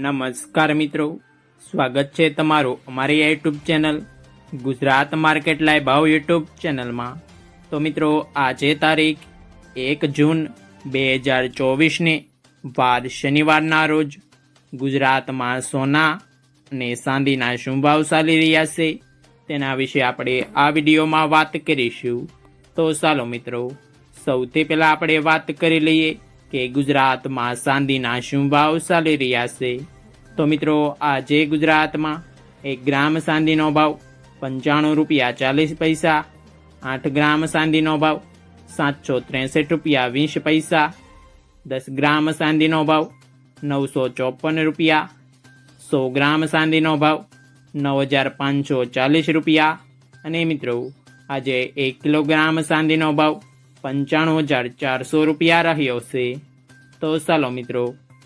નમસ્કાર મિત્રો, સ્વાગત છે તમારું અમારી YouTube channel Gujarat market live ભાવ યુટ્યુબ ચેનલમાં। તો મિત્રો, આજે તારીખ 1 જૂન 2024ને વાર શનિવારના રોજ ગુજરાતમાં સોના અને ચાંદીના શું ભાવ ચાલી રહ્યા છે તેના વિશે આપણે આ વિડીયોમાં વાત કરીશું। તો ચાલો મિત્રો, સૌથી પહેલાં આપણે વાત કરી લઈએ કે ગુજરાતમાં ચાંદીના શું ભાવ ચાલી રહ્યા છે। તો મિત્રો, આજે ગુજરાતમાં 1 ગ્રામ ચાંદીનો ભાવ 95 રૂપિયા 40 પૈસા, 8 ગ્રામ ચાંદીનો ભાવ 763 રૂપિયા 20 પૈસા, 10 ગ્રામ ચાંદીનો ભાવ 954 રૂપિયા, 100 ગ્રામ ચાંદીનો ભાવ 9540 રૂપિયા અને મિત્રો, આજે 1 કિલોગ્રામ ચાંદીનો ભાવ 95400 રૂપિયા રહ્યો છે। તો ચાલો મિત્રો,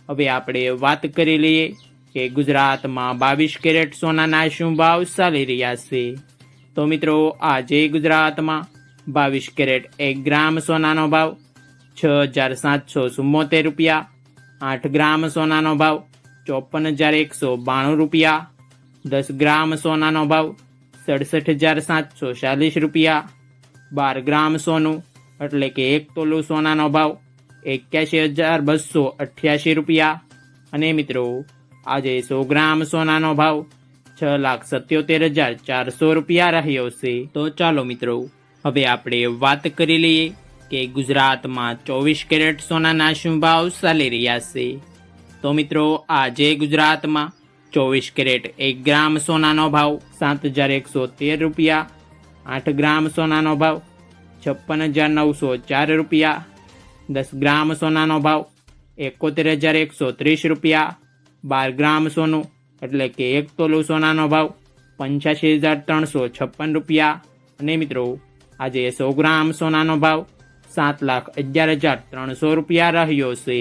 હવે આપણે વાત કરી લઈએ કે ગુજરાતમાં 22 કેરેટ સોનાના શું ભાવ ચાલી રહ્યા છે। તો મિત્રો, આજે ગુજરાતમાં 22 કેરેટ 1 ગ્રામ સોનાનો ભાવ 6774 રૂપિયા, 8 ગ્રામ સોનાનો ભાવ 54192 રૂપિયા, 10 ગ્રામ સોનાનો ભાવ 67740 રૂપિયા, 12 ગ્રામ સોનું એટલે કે 1 તોલું સોનાનો ભાવ 81288 રૂપિયા અને મિત્રો, આજે 100 ગ્રામ સોનાનો ભાવ 6,77,400 રૂપિયા રહ્યો છે। તો ચાલો મિત્રો, હવે આપણે વાત કરી લઈએ કે ગુજરાતમાં 24 કેરેટ સોનાના શું ભાવ ચાલી રહ્યા છે। તો મિત્રો, આજે ગુજરાતમાં 24 કેરેટ 1 ગ્રામ સોનાનો ભાવ 7113 રૂપિયા, 8 ગ્રામ સોનાનો ભાવ 56904 રૂપિયા, 10 ગ્રામ સોનાનો ભાવ 71130 રૂપિયા, 12 ગ્રામ સોનું એટલે કે 1 તોલું સોનાનો ભાવ 85356 રૂપિયા અને મિત્રો, આજે 100 ગ્રામ સોનાનો ભાવ 7,11,300 રૂપિયા રહ્યો છે।